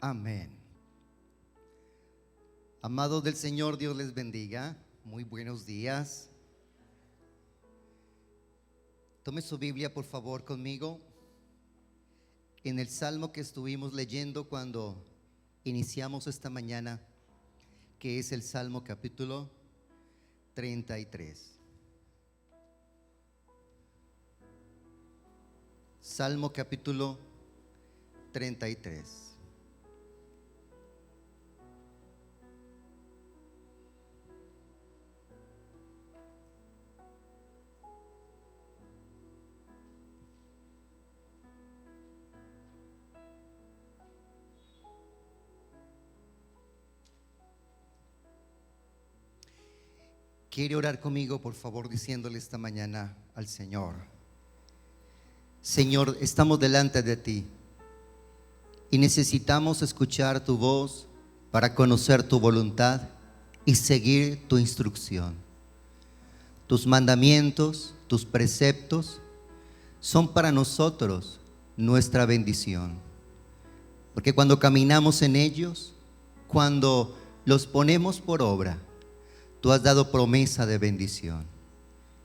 Amén. Amados del Señor, Dios les bendiga. Muy buenos días. Tome su Biblia, por favor, conmigo. En el salmo que estuvimos leyendo cuando iniciamos esta mañana, que es el Salmo capítulo 33. Salmo capítulo 33. ¿Quiere orar conmigo, por favor, diciéndole esta mañana al Señor? Señor, estamos delante de ti y necesitamos escuchar tu voz para conocer tu voluntad y seguir tu instrucción. Tus mandamientos, tus preceptos son para nosotros nuestra bendición, porque cuando caminamos en ellos, cuando los ponemos por obra, tú has dado promesa de bendición.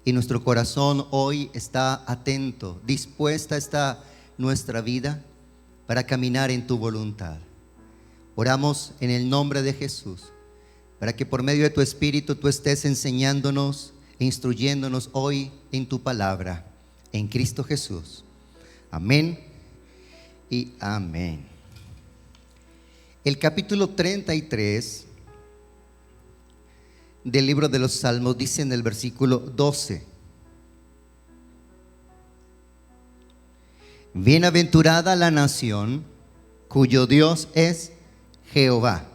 Y nuestro corazón hoy está atento, dispuesta está nuestra vida para caminar en tu voluntad. Oramos en el nombre de Jesús, para que por medio de tu Espíritu tú estés enseñándonos e instruyéndonos hoy en tu palabra, en Cristo Jesús. Amén y amén. El capítulo 33 del libro de los Salmos dice en el versículo 12: Bienaventurada la nación cuyo Dios es Jehová,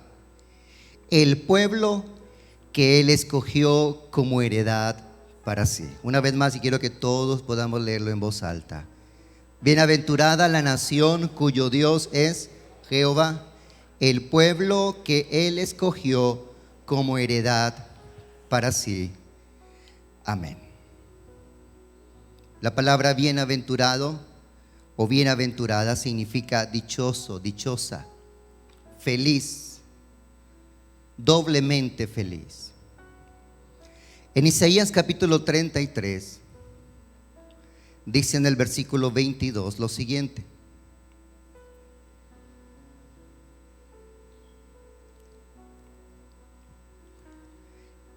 el pueblo que Él escogió como heredad para sí. Una vez más, y quiero que todos podamos leerlo en voz alta. Bienaventurada la nación cuyo Dios es Jehová, el pueblo que Él escogió como heredad para sí. Amén. La palabra bienaventurado o bienaventurada significa dichoso, dichosa, feliz, doblemente feliz. En Isaías capítulo 33 dice en el versículo 22 lo siguiente: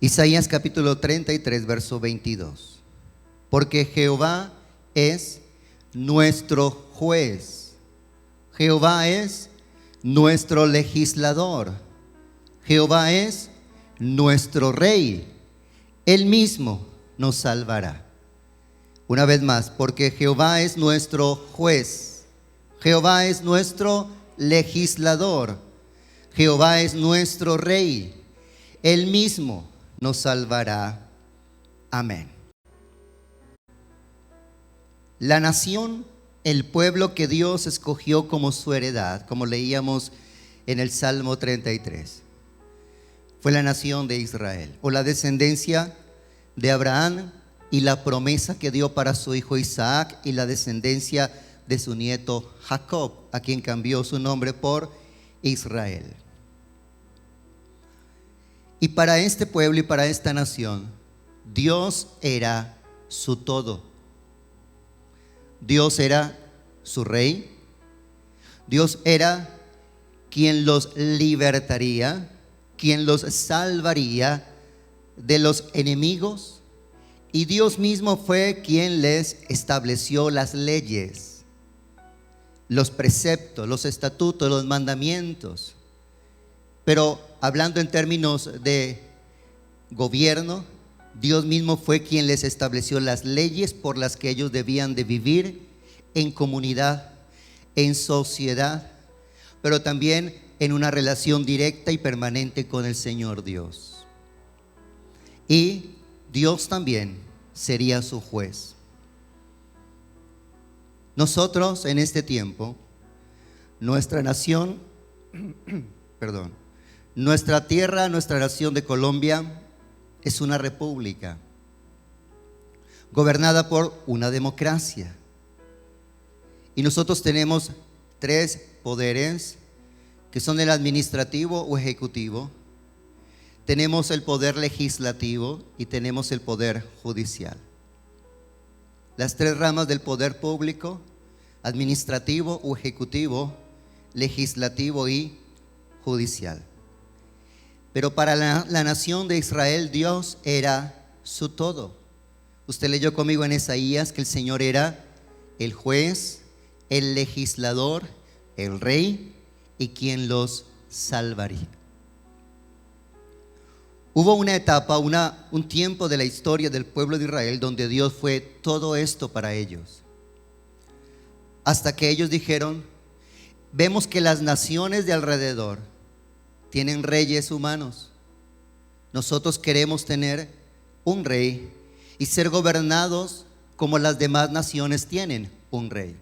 Isaías capítulo 33, verso 22. Porque Jehová es nuestro juez, Jehová es nuestro legislador, Jehová es nuestro rey, Él mismo nos salvará. Una vez más, porque Jehová es nuestro juez, Jehová es nuestro legislador, Jehová es nuestro rey, Él mismo nos salvará. Amén. La nación, el pueblo que Dios escogió como su heredad, como leíamos en el Salmo 33, fue la nación de Israel, o la descendencia de Abraham, y la promesa que dio para su hijo Isaac, y la descendencia de su nieto Jacob, a quien cambió su nombre por Israel. Y para este pueblo y para esta nación, Dios era su todo. Dios era su rey. Dios era quien los libertaría, quien los salvaría de los enemigos. Y Dios mismo fue quien les estableció las leyes, los preceptos, los estatutos, los mandamientos. Pero hablando en términos de gobierno, Dios mismo fue quien les estableció las leyes por las que ellos debían de vivir en comunidad, en sociedad, pero también en una relación directa y permanente con el Señor Dios. Y Dios también sería su juez. Nosotros en este tiempo, nuestra nación, nuestra tierra, nuestra nación de Colombia es una república gobernada por una democracia. Y nosotros tenemos tres poderes que son el administrativo o ejecutivo, tenemos el poder legislativo y tenemos el poder judicial. Las tres ramas del poder público: administrativo o ejecutivo, legislativo y judicial. Pero para la nación de Israel, Dios era su todo. Usted leyó conmigo en Isaías que el Señor era el juez, el legislador, el rey y quien los salvaría. Hubo una etapa, un tiempo de la historia del pueblo de Israel donde Dios fue todo esto para ellos. Hasta que ellos dijeron: vemos que las naciones de alrededor tienen reyes humanos. Nosotros queremos tener un rey y ser gobernados como las demás naciones tienen un rey.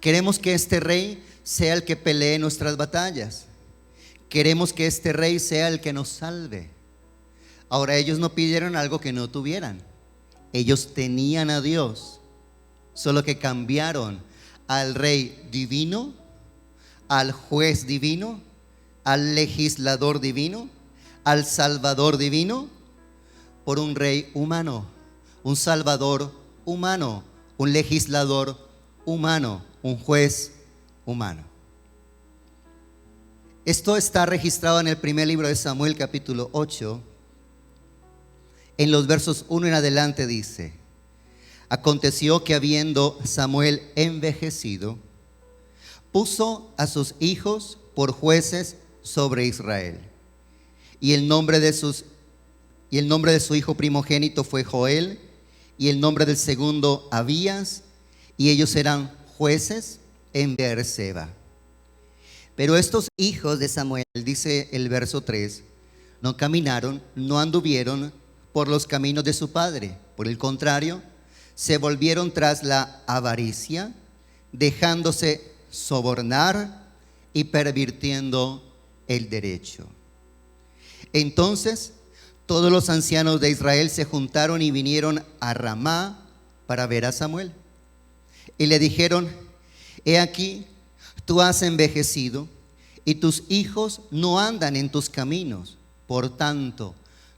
Queremos que este rey sea el que pelee nuestras batallas. Queremos que este rey sea el que nos salve. Ahora, ellos no pidieron algo que no tuvieran. Ellos tenían a Dios, solo que cambiaron al rey divino, al juez divino, al legislador divino, al salvador divino, por un rey humano, un salvador humano, un legislador humano, un juez humano. Esto está registrado en el primer libro de Samuel, capítulo 8. En los versos 1 en adelante dice: aconteció que habiendo Samuel envejecido, puso a sus hijos por jueces sobre Israel. Y el nombre de su hijo primogénito fue Joel, y el nombre del segundo Abías, y ellos eran jueces en Beerseba. Pero estos hijos de Samuel, dice el verso 3, no caminaron, no anduvieron por los caminos de su padre. Por el contrario, se volvieron tras la avaricia, dejándose sobornar y pervirtiendo el derecho. Entonces todos los ancianos de Israel se juntaron y vinieron a Ramá para ver a Samuel. Y le dijeron: he aquí, tú has envejecido y tus hijos no andan en tus caminos. Por tanto,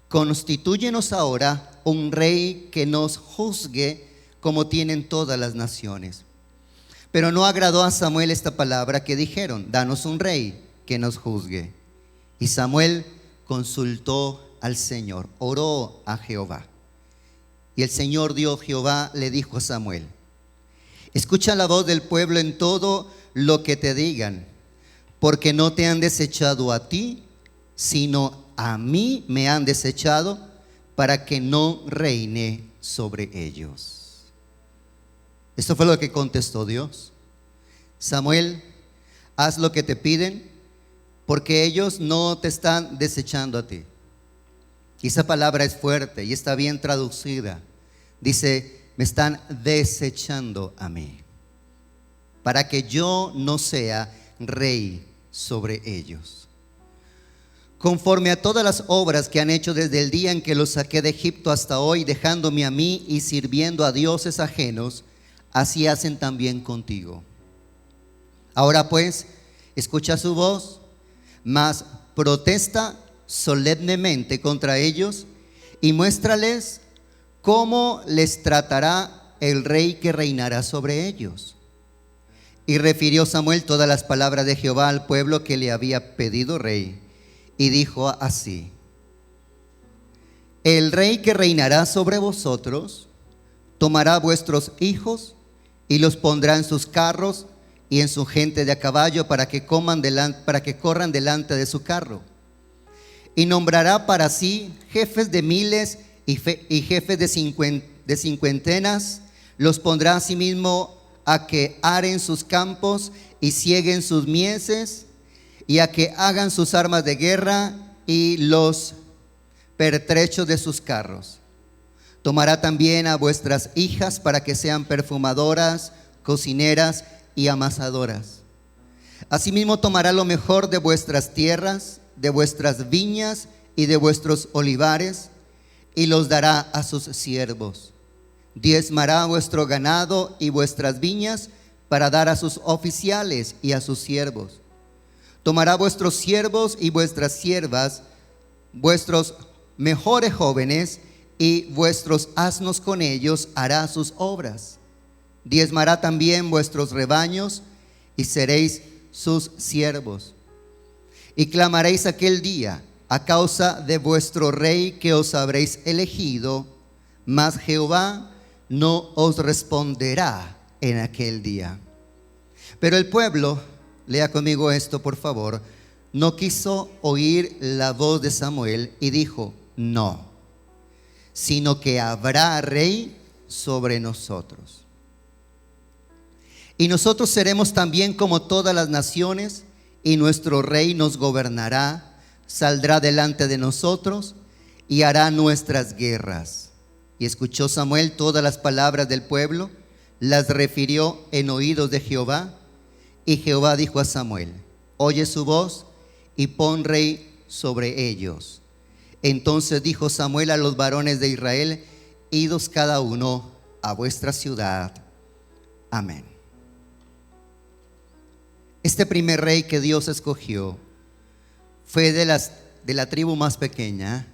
constitúyenos ahora un rey que nos juzgue como tienen todas las naciones. Pero no agradó a Samuel esta palabra que dijeron: danos un rey que nos juzgue. Y Samuel consultó al Señor, oró a Jehová. Y el Señor Dios Jehová le dijo a Samuel: escucha la voz del pueblo en todo lo que te digan, porque no te han desechado a ti, sino a mí me han desechado, para que no reine sobre ellos. Esto fue lo que contestó Dios: Samuel, haz lo que te piden, porque ellos no te están desechando a ti. Y esa palabra es fuerte y está bien traducida. Dice: me están desechando a mí, para que yo no sea rey sobre ellos. Conforme a todas las obras que han hecho desde el día en que los saqué de Egipto hasta hoy, dejándome a mí y sirviendo a dioses ajenos, así hacen también contigo. Ahora pues, escucha su voz, mas protesta solemnemente contra ellos y muéstrales cómo les tratará el rey que reinará sobre ellos. Y refirió Samuel todas las palabras de Jehová al pueblo que le había pedido rey. Y dijo así: el rey que reinará sobre vosotros tomará vuestros hijos y los pondrá en sus carros y en su gente de a caballo para que corran delante de su carro. Y nombrará para sí jefes de miles y jefes de cincuentenas. Los pondrá asimismo a que aren sus campos y sieguen sus mieses, y a que hagan sus armas de guerra y los pertrechos de sus carros. Tomará también a vuestras hijas para que sean perfumadoras, cocineras y amasadoras. Asimismo tomará lo mejor de vuestras tierras, de vuestras viñas y de vuestros olivares, y los dará a sus siervos. Diezmará vuestro ganado y vuestras viñas para dar a sus oficiales y a sus siervos. Tomará vuestros siervos y vuestras siervas, vuestros mejores jóvenes y vuestros asnos con ellos hará sus obras. Diezmará también vuestros rebaños y seréis sus siervos. Y clamaréis aquel día a causa de vuestro rey que os habréis elegido, mas Jehová no os responderá en aquel día. Pero el pueblo, lea conmigo esto por favor, no quiso oír la voz de Samuel y dijo: no, sino que habrá rey sobre nosotros. Y nosotros seremos también como todas las naciones, y nuestro rey nos gobernará, saldrá delante de nosotros y hará nuestras guerras. Y escuchó Samuel todas las palabras del pueblo, las refirió en oídos de Jehová. Y Jehová dijo a Samuel: oye su voz y pon rey sobre ellos. Entonces dijo Samuel a los varones de Israel: idos cada uno a vuestra ciudad. Amén. Este primer rey que Dios escogió fue de la tribu más pequeña,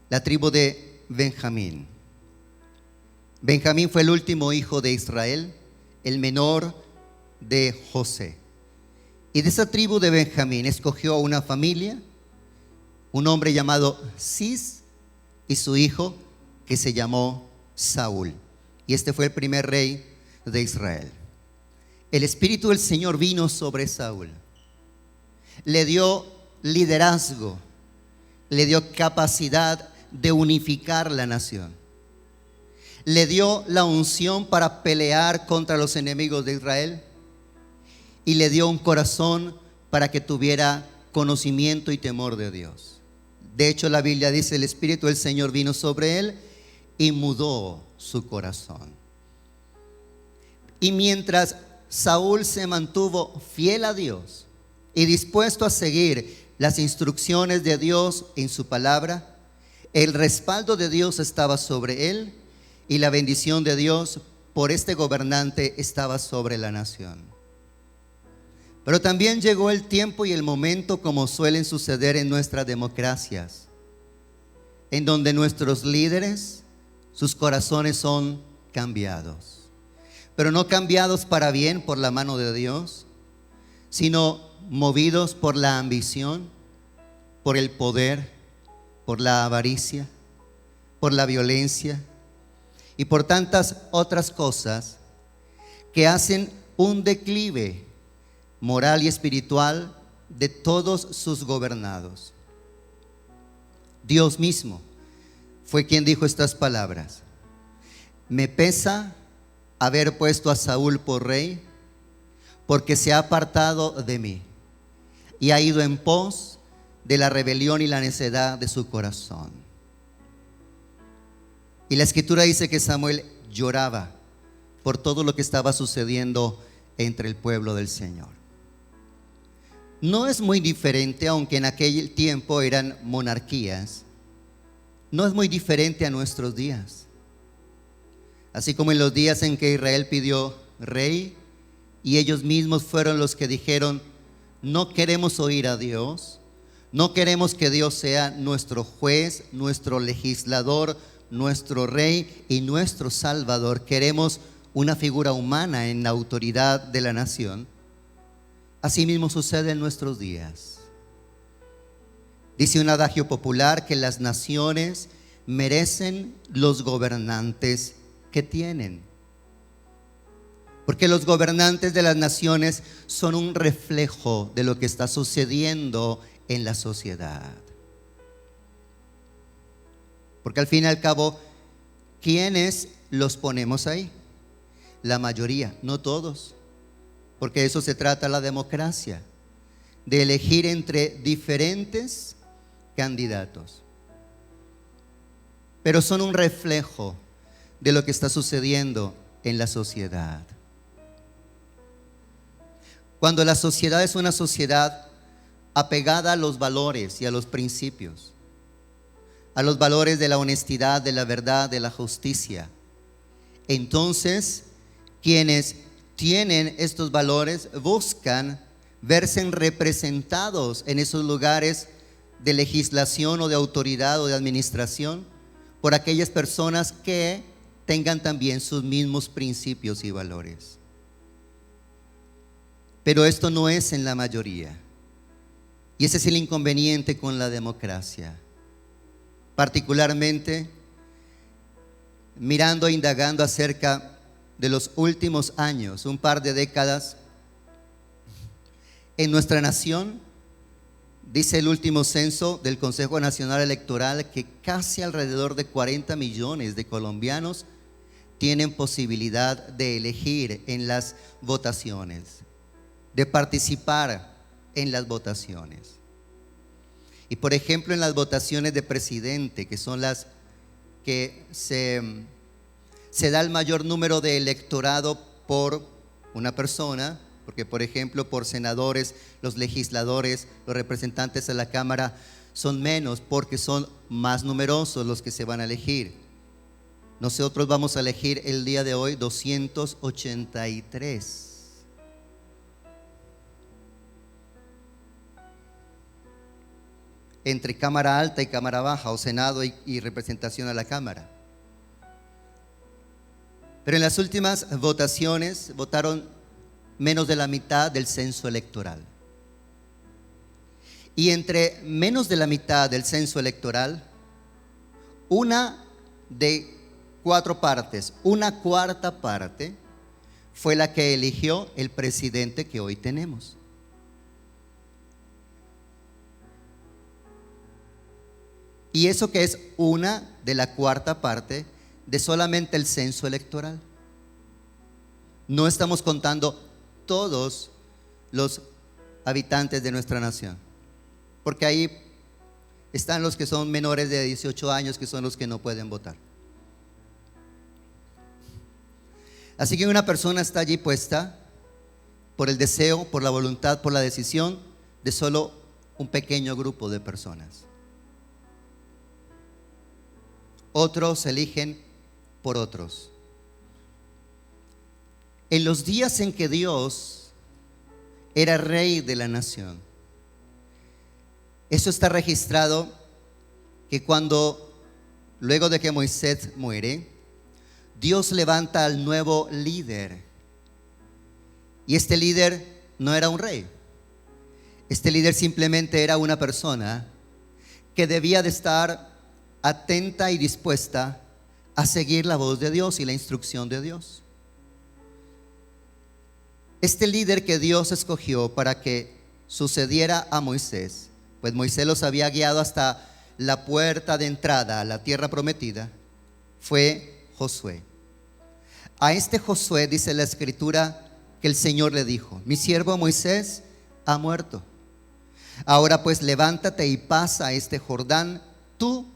la tribu de Benjamín. Benjamín fue el último hijo de Israel, el menor de José. Y de esa tribu de Benjamín escogió a una familia, un hombre llamado Cis y su hijo que se llamó Saúl. Y este fue el primer rey de Israel. El Espíritu del Señor vino sobre Saúl. Le dio liderazgo, le dio capacidad de unificar la nación. Le dio la unción para pelear contra los enemigos de Israel. Y le dio un corazón para que tuviera conocimiento y temor de Dios. De hecho, la Biblia dice: el Espíritu del Señor vino sobre él y mudó su corazón. Y mientras Saúl se mantuvo fiel a Dios y dispuesto a seguir las instrucciones de Dios en su palabra, el respaldo de Dios estaba sobre él y la bendición de Dios por este gobernante estaba sobre la nación. Pero también llegó el tiempo y el momento, como suelen suceder en nuestras democracias, en donde nuestros líderes, sus corazones son cambiados. Pero no cambiados para bien por la mano de Dios, sino movidos por la ambición, por el poder, por la avaricia, por la violencia y por tantas otras cosas que hacen un declive moral y espiritual de todos sus gobernados. Dios mismo fue quien dijo estas palabras: me pesa haber puesto a Saúl por rey, porque se ha apartado de mí y ha ido en pos de la rebelión y la necedad de su corazón. Y la escritura dice que Samuel lloraba por todo lo que estaba sucediendo entre el pueblo del Señor. No es muy diferente, aunque en aquel tiempo eran monarquías, no es muy diferente a nuestros días. Así como en los días en que Israel pidió rey y ellos mismos fueron los que dijeron: no queremos oír a Dios, no queremos que Dios sea nuestro juez, nuestro legislador, nuestro rey y nuestro salvador. Queremos una figura humana en la autoridad de la nación. Así mismo sucede en nuestros días. Dice un adagio popular que las naciones merecen los gobernantes que tienen, porque los gobernantes de las naciones son un reflejo de lo que está sucediendo en la sociedad. Porque al fin y al cabo, ¿quiénes los ponemos ahí? La mayoría, no todos, porque de eso se trata la democracia, de elegir entre diferentes candidatos, pero son un reflejo de lo que está sucediendo en la sociedad. Cuando la sociedad es una sociedad apegada a los valores y a los principios, a los valores de la honestidad, de la verdad, de la justicia, entonces quienes tienen estos valores buscan verse representados en esos lugares de legislación o de autoridad o de administración por aquellas personas que tengan también sus mismos principios y valores. Pero esto no es en la mayoría. Y ese es el inconveniente con la democracia. Particularmente mirando e indagando acerca de los últimos años, un par de décadas, en nuestra nación, dice el último censo del Consejo Nacional Electoral que casi alrededor de 40 millones de colombianos tienen posibilidad de elegir en las votaciones, de participar en las votaciones. Y por ejemplo, en las votaciones de presidente, que son las que se da el mayor número de electorado por una persona, porque por ejemplo por senadores, los legisladores, los representantes de la Cámara son menos porque son más numerosos los que se van a elegir. Nosotros vamos a elegir el día de hoy 283. Entre Cámara Alta y Cámara Baja, o Senado y representación a la Cámara. Pero en las últimas votaciones votaron menos de la mitad del censo electoral. Y entre menos de la mitad del censo electoral, una de 4 partes, una cuarta parte, fue la que eligió el presidente que hoy tenemos. Y eso que es una de la cuarta parte de solamente el censo electoral. No estamos contando todos los habitantes de nuestra nación, porque ahí están los que son menores de 18 años, que son los que no pueden votar. Así que una persona está allí puesta por el deseo, por la voluntad, por la decisión de solo un pequeño grupo de personas. Otros eligen por otros. En los días en que Dios era rey de la nación, eso está registrado que cuando, luego de que Moisés muere, Dios levanta al nuevo líder. Y este líder no era un rey. Este líder simplemente era una persona que debía de estar atenta y dispuesta a seguir la voz de Dios y la instrucción de Dios. Este líder que Dios escogió para que sucediera a Moisés, pues Moisés los había guiado hasta la puerta de entrada a la tierra prometida, fue Josué. A este Josué dice la escritura que el Señor le dijo: mi siervo Moisés ha muerto. Ahora pues levántate y pasa este Jordán, tú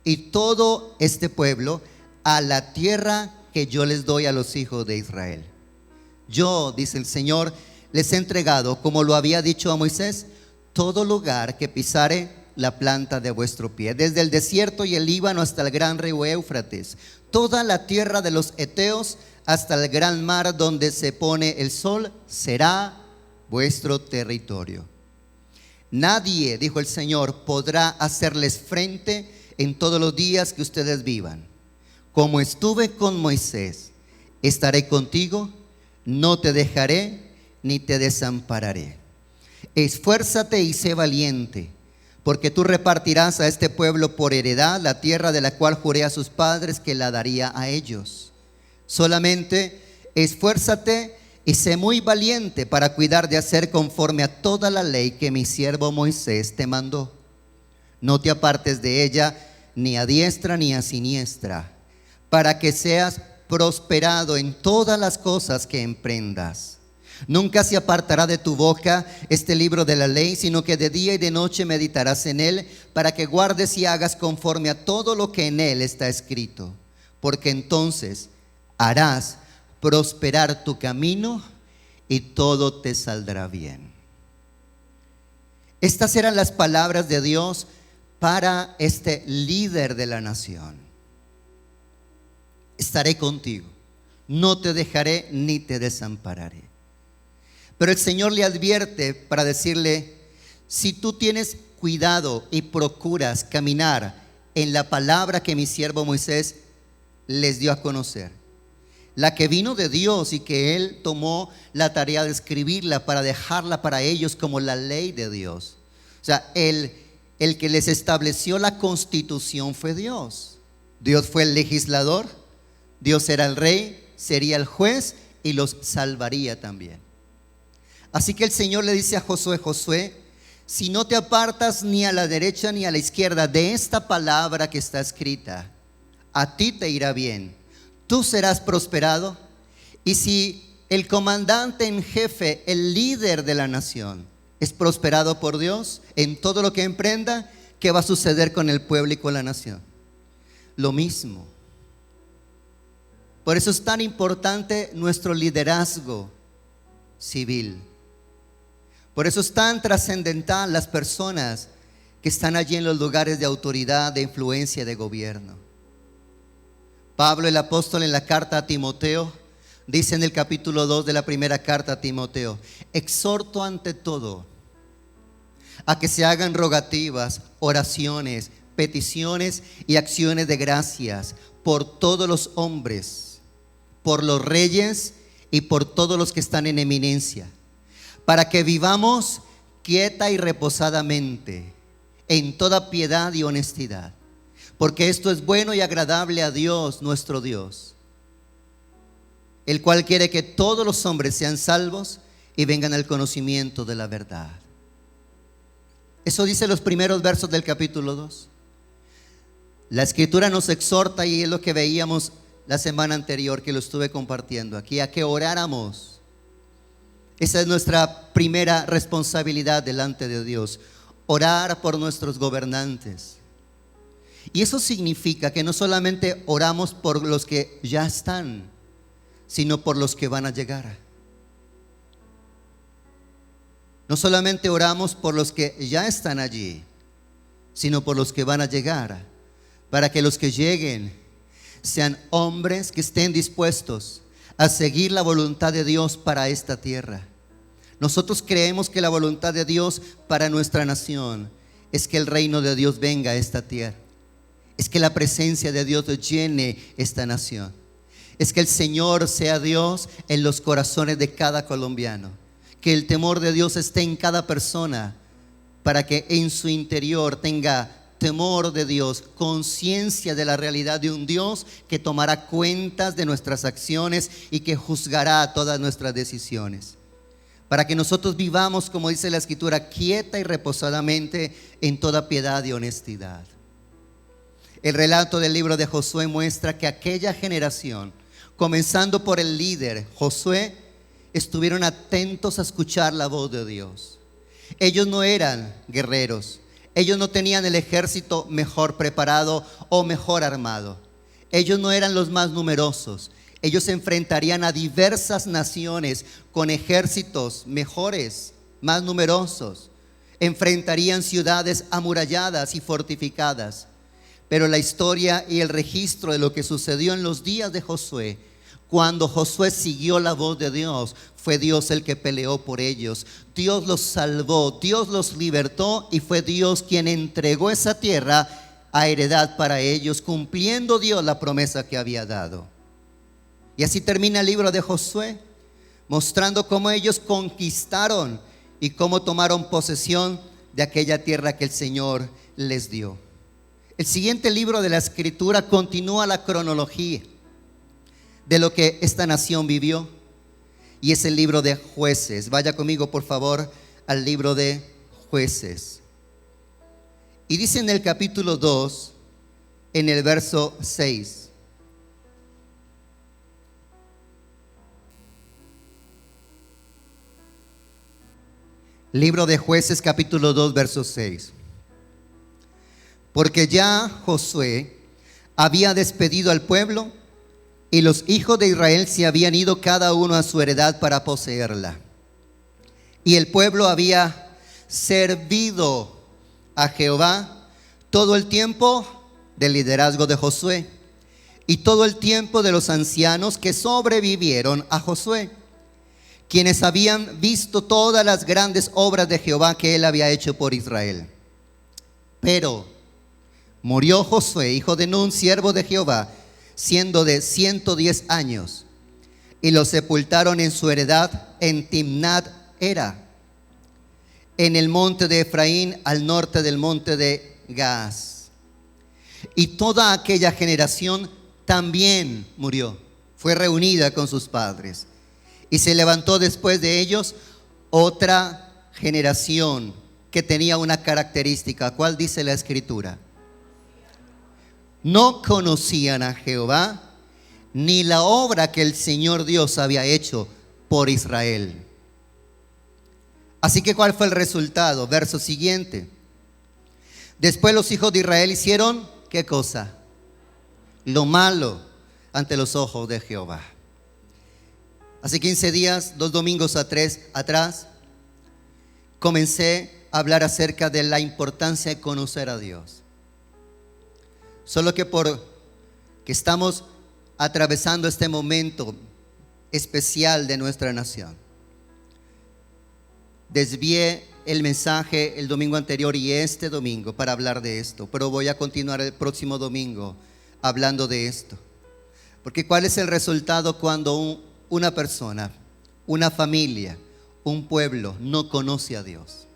y todo este pueblo, a la tierra que yo les doy a los hijos de Israel. Yo, dice el Señor, les he entregado, como lo había dicho a Moisés, todo lugar que pisare la planta de vuestro pie, desde el desierto y el Líbano hasta el gran río Éufrates, toda la tierra de los heteos hasta el gran mar donde se pone el sol, será vuestro territorio. Nadie, dijo el Señor, podrá hacerles frente en todos los días que ustedes vivan. Como estuve con Moisés, estaré contigo, no te dejaré ni te desampararé. Esfuérzate y sé valiente, porque tú repartirás a este pueblo por heredad la tierra de la cual juré a sus padres que la daría a ellos. Solamente esfuérzate y sé muy valiente para cuidar de hacer conforme a toda la ley que mi siervo Moisés te mandó. No te apartes de ella ni a diestra ni a siniestra, para que seas prosperado en todas las cosas que emprendas. Nunca se apartará de tu boca este libro de la ley, sino que de día y de noche meditarás en él, para que guardes y hagas conforme a todo lo que en él está escrito, porque entonces harás prosperar tu camino y todo te saldrá bien. Estas eran las palabras de Dios para este líder de la nación. Estaré contigo, no te dejaré ni te desampararé. Pero el Señor le advierte para decirle: si tú tienes cuidado y procuras caminar en la palabra que mi siervo Moisés les dio a conocer, la que vino de Dios y que Él tomó la tarea de escribirla para dejarla para ellos como la ley de Dios. O sea, el que les estableció la constitución fue Dios. Dios fue el legislador, Dios era el rey, sería el juez y los salvaría también. Así que el Señor le dice a Josué: Josué, si no te apartas ni a la derecha ni a la izquierda de esta palabra que está escrita, a ti te irá bien, tú serás prosperado. Y si el comandante en jefe, el líder de la nación, es prosperado por Dios en todo lo que emprenda, ¿qué va a suceder con el pueblo y con la nación? Lo mismo. Por eso es tan importante nuestro liderazgo civil. Por eso es tan trascendental las personas que están allí en los lugares de autoridad, de influencia, de gobierno. Pablo el apóstol en la carta a Timoteo dice en el capítulo 2 de la primera carta a Timoteo: exhorto ante todo a que se hagan rogativas, oraciones, peticiones y acciones de gracias por todos los hombres, por los reyes y por todos los que están en eminencia, para que vivamos quieta y reposadamente en toda piedad y honestidad, porque esto es bueno y agradable a Dios nuestro Dios, el cual quiere que todos los hombres sean salvos y vengan al conocimiento de la verdad. Eso dice los primeros versos del capítulo 2. La escritura nos exhorta, y es lo que veíamos la semana anterior que lo estuve compartiendo aquí, a que oráramos. Esa es nuestra primera responsabilidad delante de Dios: orar por nuestros gobernantes. Y eso significa que no solamente oramos por los que ya están, sino por los que van a llegar. No solamente oramos por los que ya están allí, sino por los que van a llegar, para que los que lleguen sean hombres que estén dispuestos a seguir la voluntad de Dios para esta tierra. Nosotros creemos que la voluntad de Dios para nuestra nación es que el reino de Dios venga a esta tierra, es que la presencia de Dios llene esta nación, es que el Señor sea Dios en los corazones de cada colombiano, que el temor de Dios esté en cada persona, para que en su interior tenga temor de Dios, conciencia de la realidad de un Dios que tomará cuentas de nuestras acciones y que juzgará todas nuestras decisiones, para que nosotros vivamos, como dice la escritura, quieta y reposadamente en toda piedad y honestidad. El relato del libro de Josué muestra que aquella generación, comenzando por el líder Josué, estuvieron atentos a escuchar la voz de Dios. Ellos no eran guerreros, ellos no tenían el ejército mejor preparado o mejor armado, ellos no eran los más numerosos. Ellos se enfrentarían a diversas naciones con ejércitos mejores, más numerosos. Enfrentarían ciudades amuralladas y fortificadas. Pero la historia y el registro de lo que sucedió en los días de Josué, cuando Josué siguió la voz de Dios, fue Dios el que peleó por ellos. Dios los salvó, Dios los libertó, y fue Dios quien entregó esa tierra a heredad para ellos, cumpliendo Dios la promesa que había dado. Y así termina el libro de Josué, mostrando cómo ellos conquistaron y cómo tomaron posesión de aquella tierra que el Señor les dio. El siguiente libro de la escritura continúa la cronología de lo que esta nación vivió, y es el libro de Jueces. Vaya conmigo, por favor, al libro de Jueces. Y dice en el capítulo 2, en el verso 6: libro de Jueces, capítulo 2, verso 6. Porque ya Josué había despedido al pueblo, y los hijos de Israel se habían ido cada uno a su heredad para poseerla. Y el pueblo había servido a Jehová todo el tiempo del liderazgo de Josué y todo el tiempo de los ancianos que sobrevivieron a Josué, quienes habían visto todas las grandes obras de Jehová que él había hecho por Israel. Pero murió Josué, hijo de Nun, siervo de Jehová, siendo de 110 años, y lo sepultaron en su heredad en Timnat Era, en el monte de Efraín, al norte del monte de Gaas. Y toda aquella generación también murió, fue reunida con sus padres. Y se levantó después de ellos otra generación que tenía una característica. ¿Cuál dice la Escritura? No conocían a Jehová ni la obra que el Señor Dios había hecho por Israel. Así que ¿cuál fue el resultado? Verso siguiente. Después los hijos de Israel hicieron, ¿qué cosa? Lo malo ante los ojos de Jehová. Hace 15 días, 2 domingos atrás, comencé a hablar acerca de la importancia de conocer a Dios. Solo que porque estamos atravesando este momento especial de nuestra nación, desvié el mensaje el domingo anterior y este domingo para hablar de esto, pero voy a continuar el próximo domingo hablando de esto. Porque ¿cuál es el resultado cuando una persona, una familia, un pueblo no conoce a Dios?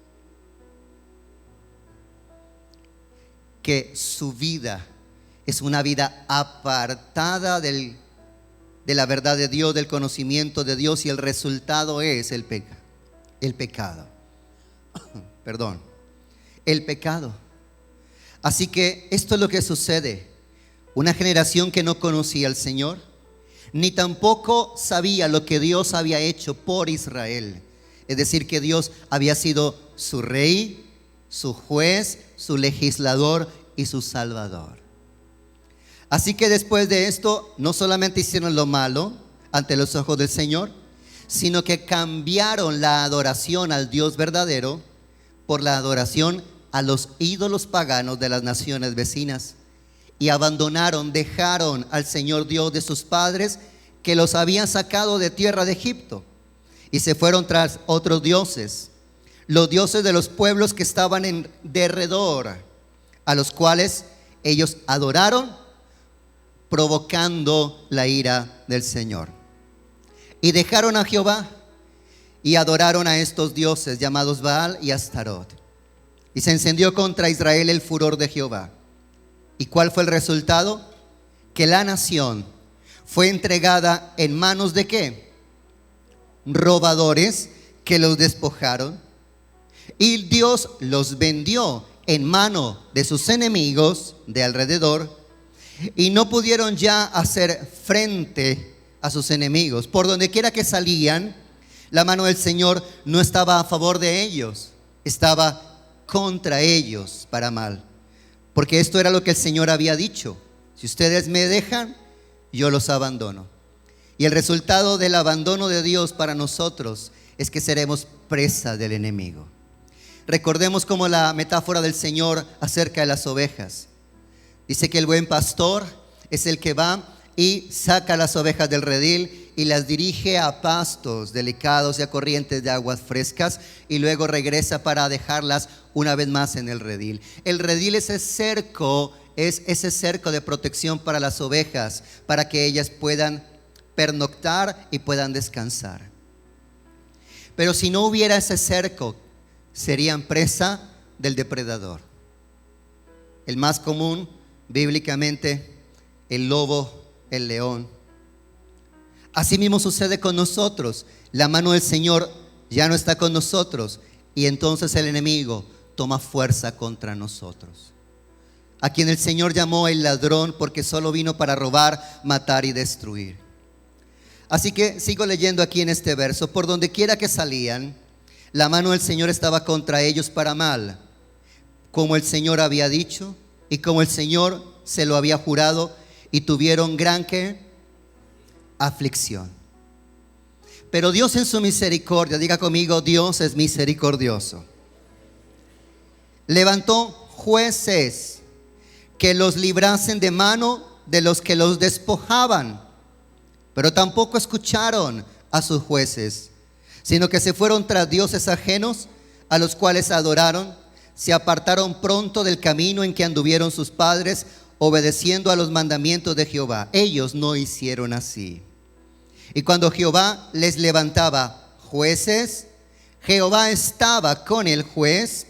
Que su vida es una vida apartada de la verdad de Dios, del conocimiento de Dios, y el resultado es el pecado. Perdón, el pecado. Así que esto es lo que sucede. Una generación que no conocía al Señor, ni tampoco sabía lo que Dios había hecho por Israel. Es decir, que Dios había sido su rey, su juez, su legislador y su salvador. Así que después de esto, no solamente hicieron lo malo ante los ojos del Señor, sino que cambiaron la adoración al Dios verdadero por la adoración a los ídolos paganos de las naciones vecinas. Y dejaron al Señor Dios de sus padres, que los habían sacado de tierra de Egipto, y se fueron tras otros dioses, los dioses de los pueblos que estaban en derredor, a los cuales ellos adoraron, provocando la ira del Señor. Y dejaron a Jehová y adoraron a estos dioses llamados Baal y Astarot. Y se encendió contra Israel el furor de Jehová. ¿Y cuál fue el resultado? Que la nación fue entregada en manos de ¿qué? Robadores que los despojaron. Y Dios los vendió en mano de sus enemigos de alrededor, y no pudieron ya hacer frente a sus enemigos. Por donde quiera que salían, la mano del Señor no estaba a favor de ellos, estaba contra ellos para mal. Porque esto era lo que el Señor había dicho: si ustedes me dejan, yo los abandono. Y el resultado del abandono de Dios para nosotros es que seremos presa del enemigo. Recordemos como la metáfora del Señor acerca de las ovejas. Dice que el buen pastor es el que va y saca las ovejas del redil y las dirige a pastos delicados y a corrientes de aguas frescas, y luego regresa para dejarlas una vez más en el redil. El redil es ese cerco de protección para las ovejas, para que ellas puedan pernoctar y puedan descansar. Pero si no hubiera ese cerco, serían presa del depredador. El más común bíblicamente, el lobo, el león. Así mismo sucede con nosotros. La mano del Señor ya no está con nosotros, y entonces el enemigo toma fuerza contra nosotros. A quien el Señor llamó el ladrón, porque solo vino para robar, matar y destruir. Así que sigo leyendo aquí en este verso. Por donde quiera que salían, la mano del Señor estaba contra ellos para mal, como el Señor había dicho y como el Señor se lo había jurado, y tuvieron gran ¿qué? Aflicción. Pero Dios en su misericordia, diga conmigo, Dios es misericordioso, levantó jueces que los librasen de mano de los que los despojaban, pero tampoco escucharon a sus jueces, sino que se fueron tras dioses ajenos, a los cuales adoraron. Se apartaron pronto del camino en que anduvieron sus padres, obedeciendo a los mandamientos de Jehová. Ellos no hicieron así. Y cuando Jehová les levantaba jueces, Jehová estaba con el juez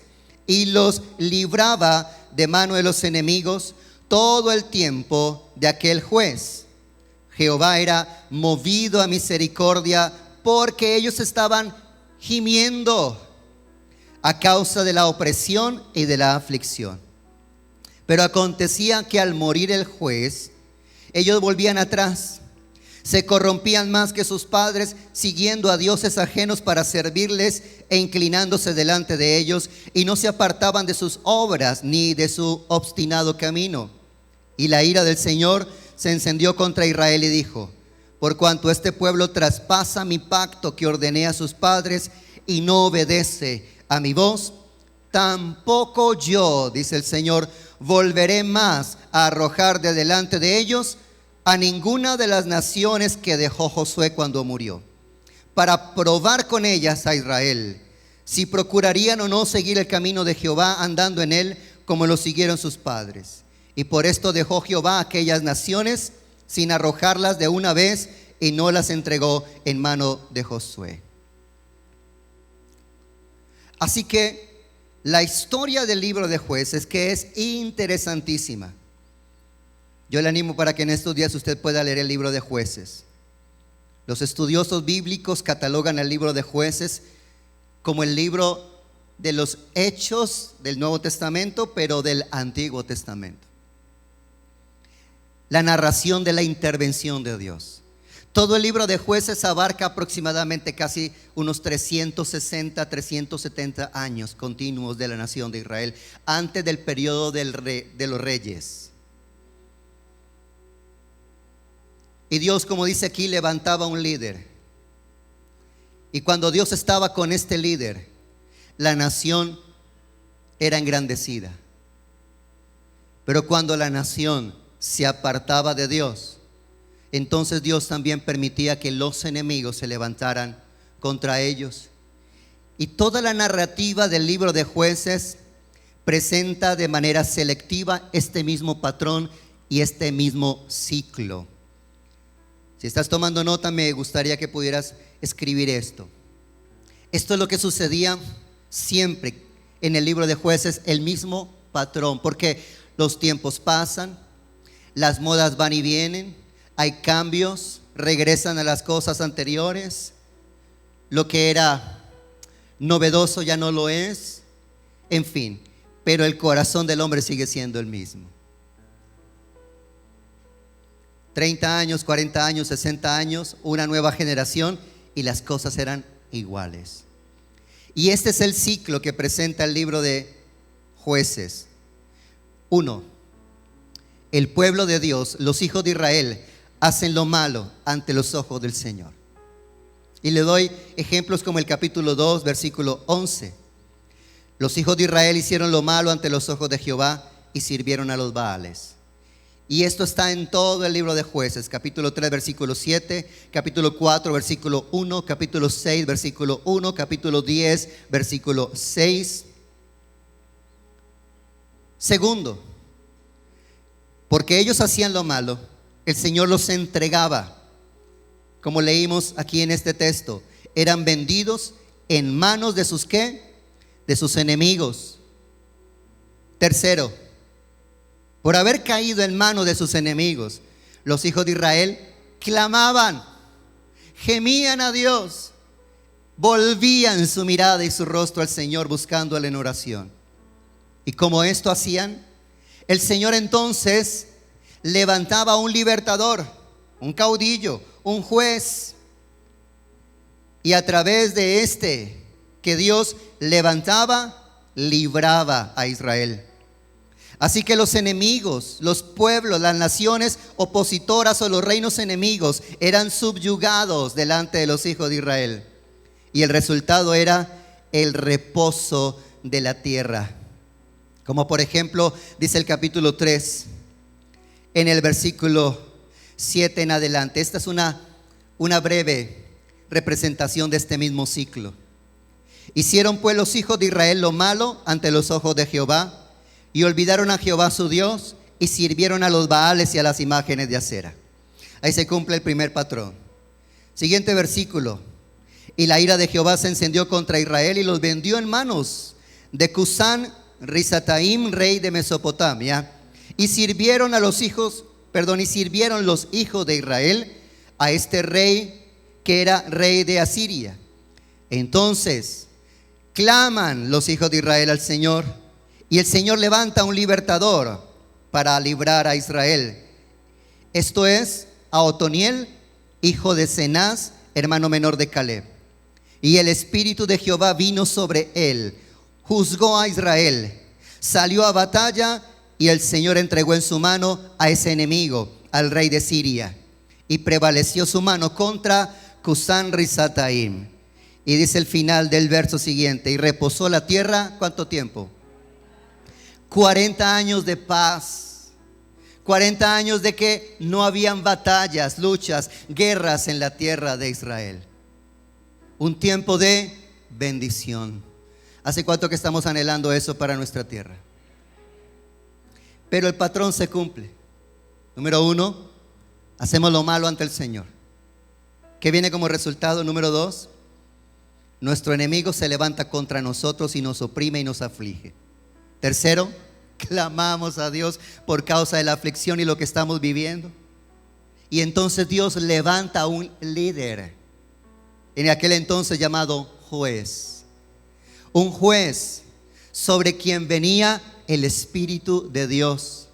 y los libraba de mano de los enemigos todo el tiempo de aquel juez. Jehová era movido a misericordia porque ellos estaban gimiendo a causa de la opresión y de la aflicción. Pero acontecía que al morir el juez, ellos volvían atrás, se corrompían más que sus padres, siguiendo a dioses ajenos para servirles e inclinándose delante de ellos, y no se apartaban de sus obras ni de su obstinado camino. Y la ira del Señor se encendió contra Israel y dijo: por cuanto este pueblo traspasa mi pacto que ordené a sus padres y no obedece a mi voz, tampoco yo, dice el Señor, volveré más a arrojar de delante de ellos a ninguna de las naciones que dejó Josué cuando murió, para probar con ellas a Israel, si procurarían o no seguir el camino de Jehová, andando en él como lo siguieron sus padres. Y por esto dejó Jehová aquellas naciones sin arrojarlas de una vez, y no las entregó en mano de Josué. Así que la historia del libro de Jueces, que es interesantísima. Yo le animo para que en estos días usted pueda leer el libro de Jueces. Los estudiosos bíblicos catalogan el libro de Jueces como el libro de los hechos del Nuevo Testamento, pero del Antiguo Testamento. La narración de la intervención de Dios. Todo el libro de Jueces abarca aproximadamente casi unos 360, 370 años continuos de la nación de Israel, antes del periodo de los reyes. Y Dios, como dice aquí, levantaba un líder. Y cuando Dios estaba con este líder, la nación era engrandecida. Pero cuando la nación se apartaba de Dios, entonces Dios también permitía que los enemigos se levantaran contra ellos. Y toda la narrativa del libro de Jueces presenta de manera selectiva este mismo patrón y este mismo ciclo. Si estás tomando nota, me gustaría que pudieras escribir esto. Esto es lo que sucedía siempre en el libro de Jueces, el mismo patrón, porque los tiempos pasan, las modas van y vienen, hay cambios, regresan a las cosas anteriores, lo que era novedoso ya no lo es, en fin, pero el corazón del hombre sigue siendo el mismo. 30 años, 40 años, 60 años, una nueva generación y las cosas eran iguales. Y este es el ciclo que presenta el libro de Jueces. 1. El pueblo de Dios, los hijos de Israel, hacen lo malo ante los ojos del Señor. Y le doy ejemplos como el capítulo 2, versículo 11. Los hijos de Israel hicieron lo malo ante los ojos de Jehová y sirvieron a los Baales. Y esto está en todo el libro de Jueces, capítulo 3, versículo 7, capítulo 4, versículo 1, capítulo 6, versículo 1, capítulo 10, versículo 6. Segundo, porque ellos hacían lo malo, el Señor los entregaba, como leímos aquí en este texto, eran vendidos en manos de sus ¿qué? De sus enemigos. Tercero, por haber caído en manos de sus enemigos, los hijos de Israel clamaban, gemían a Dios, volvían su mirada y su rostro al Señor buscándole en oración. Y como esto hacían, el Señor entonces levantaba un libertador, un caudillo, un juez, y a través de este que Dios levantaba, libraba a Israel. Así que los enemigos, los pueblos, las naciones opositoras o los reinos enemigos eran subyugados delante de los hijos de Israel. Y el resultado era el reposo de la tierra. Como por ejemplo, dice el capítulo 3, en el versículo 7 en adelante. Esta es una breve representación de este mismo ciclo. Hicieron pues los hijos de Israel lo malo ante los ojos de Jehová, y olvidaron a Jehová su Dios, y sirvieron a los Baales y a las imágenes de acera. Ahí se cumple el primer patrón. Siguiente versículo. Y la ira de Jehová se encendió contra Israel y los vendió en manos de Cusán Risataim, rey de Mesopotamia, y sirvieron los hijos de Israel a este rey que era rey de Asiria. Entonces claman los hijos de Israel al Señor, y el Señor levanta un libertador para librar a Israel. Esto es a Otoniel, hijo de Cenaz, hermano menor de Caleb. Y el espíritu de Jehová vino sobre él, juzgó a Israel, salió a batalla, y el Señor entregó en su mano a ese enemigo, al rey de Siria, y prevaleció su mano contra Cusán Risataim. Y dice el final del verso siguiente: y reposó la tierra, ¿cuánto tiempo? 40 años de paz. 40 años de que no habían batallas, luchas, guerras en la tierra de Israel. Un tiempo de bendición. ¿Hace cuánto que estamos anhelando eso para nuestra tierra? Pero el patrón se cumple. Número 1, hacemos lo malo ante el Señor. ¿Qué viene como resultado? Número 2, nuestro enemigo se levanta contra nosotros y nos oprime y nos aflige. Tercero, clamamos a Dios por causa de la aflicción y lo que estamos viviendo. Y entonces Dios levanta a un líder, en aquel entonces llamado juez. Un juez sobre quien venía el Espíritu de Dios.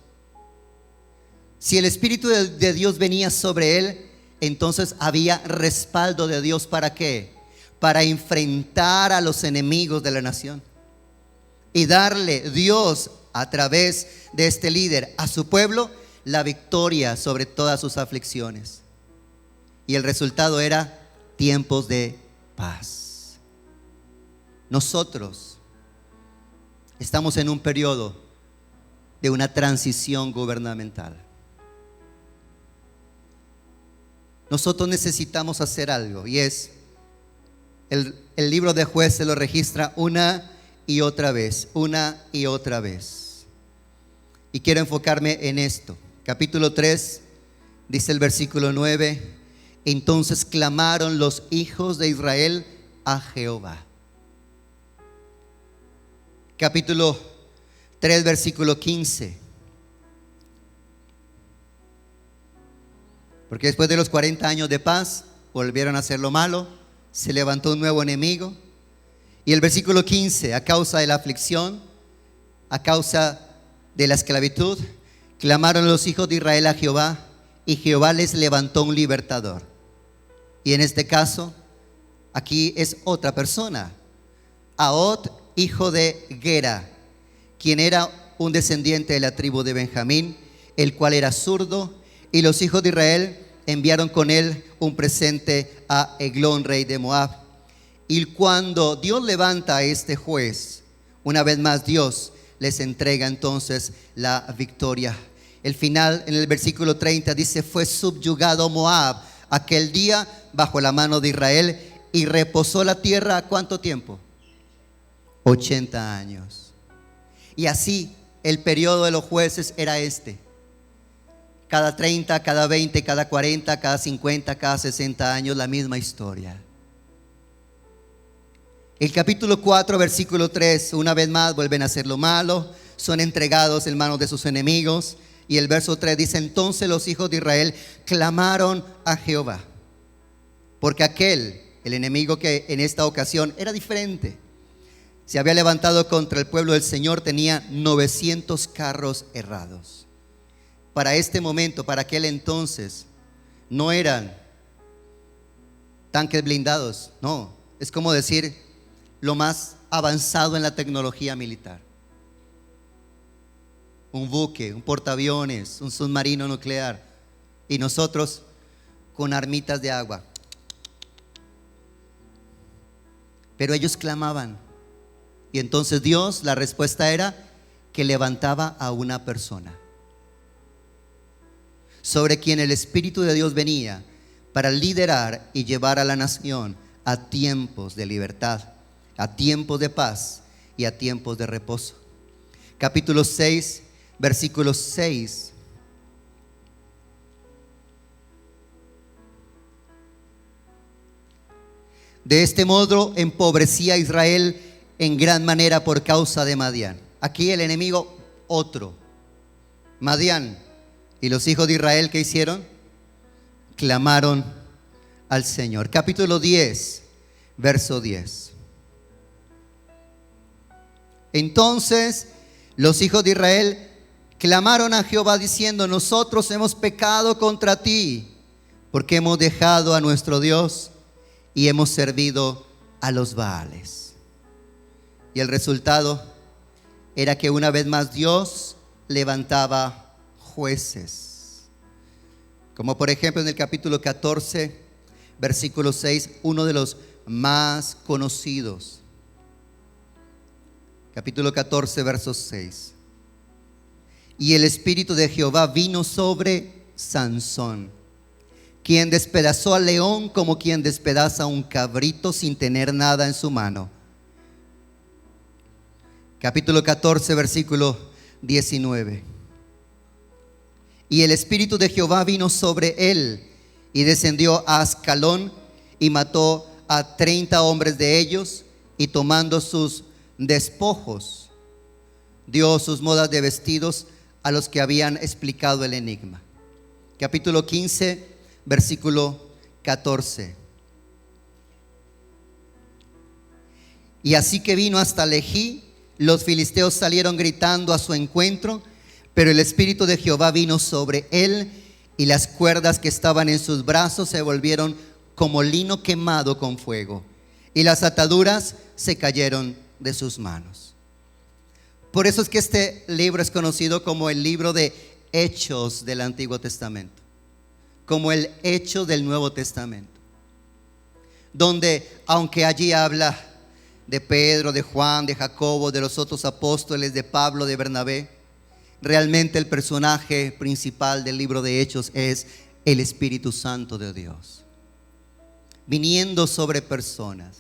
Si el Espíritu de Dios venía sobre él, entonces había respaldo de Dios. ¿Para qué? Para enfrentar a los enemigos de la nación y darle Dios a través de este líder a su pueblo la victoria sobre todas sus aflicciones. Y el resultado era tiempos de paz. Nosotros estamos en un periodo de una transición gubernamental. Nosotros necesitamos hacer algo, y es el libro de Jueces lo registra una y otra vez, una y otra vez. Y quiero enfocarme en esto. Capítulo 3, dice el versículo 9: entonces clamaron los hijos de Israel a Jehová. Capítulo 3, versículo 15. Porque después de los 40 años de paz, volvieron a hacer lo malo, se levantó un nuevo enemigo. Y el versículo 15: a causa de la aflicción, a causa de la esclavitud, clamaron los hijos de Israel a Jehová, y Jehová les levantó un libertador. Y en este caso, aquí es otra persona, Ahod, hijo de Gera, quien era un descendiente de la tribu de Benjamín, el cual era zurdo. Y los hijos de Israel enviaron con él un presente a Eglón, rey de Moab. Y cuando Dios levanta a este juez, una vez más Dios les entrega entonces la victoria. El final, en el versículo 30, dice: fue subyugado Moab aquel día bajo la mano de Israel, y reposó la tierra, ¿cuánto tiempo? 80 años. Y así el periodo de los jueces era este: cada 30, cada 20, cada 40, cada 50, cada 60 años, la misma historia. El capítulo 4, versículo 3, una vez más vuelven a hacer lo malo, son entregados en manos de sus enemigos. Y el verso 3 dice: entonces los hijos de Israel clamaron a Jehová, porque el enemigo que en esta ocasión era diferente, se había levantado contra el pueblo del Señor, tenía 900 carros errados. Para este momento, para aquel entonces, no eran tanques blindados, no, es como decir lo más avanzado en la tecnología militar. Un buque, un portaaviones, un submarino nuclear, y nosotros con armitas de agua. Pero ellos clamaban, y entonces Dios, la respuesta era que levantaba a una persona sobre quien el Espíritu de Dios venía para liderar y llevar a la nación a tiempos de libertad, a tiempos de paz y a tiempos de reposo. Capítulo 6, versículo 6. De este modo empobrecía a Israel en gran manera por causa de Madián. Aquí el enemigo otro, Madián. Y los hijos de Israel, ¿qué hicieron? Clamaron al Señor. Capítulo 10, verso 10. Entonces los hijos de Israel clamaron a Jehová diciendo: nosotros hemos pecado contra ti, porque hemos dejado a nuestro Dios y hemos servido a los Baales. Y el resultado era que una vez más Dios levantaba jueces. Como por ejemplo en el capítulo 14, versículo 6, uno de los más conocidos. Capítulo 14, verso 6. Y el Espíritu de Jehová vino sobre Sansón, quien despedazó al león como quien despedaza a un cabrito sin tener nada en su mano. Capítulo 14, versículo 19. Y el Espíritu de Jehová vino sobre él y descendió a Ascalón y mató a 30 hombres de ellos, y tomando sus despojos dio sus modas de vestidos a los que habían explicado el enigma. Capítulo 15, versículo 14. Y así que vino hasta Lejí, los filisteos salieron gritando a su encuentro, pero el Espíritu de Jehová vino sobre él, y las cuerdas que estaban en sus brazos se volvieron como lino quemado con fuego, y las ataduras se cayeron de sus manos. Por eso es que este libro es conocido como el libro de Hechos del Antiguo Testamento, como el Hecho del Nuevo Testamento, donde aunque allí habla de Pedro, de Juan, de Jacobo, de los otros apóstoles, de Pablo, de Bernabé, realmente el personaje principal del libro de Hechos es el Espíritu Santo de Dios, viniendo sobre personas.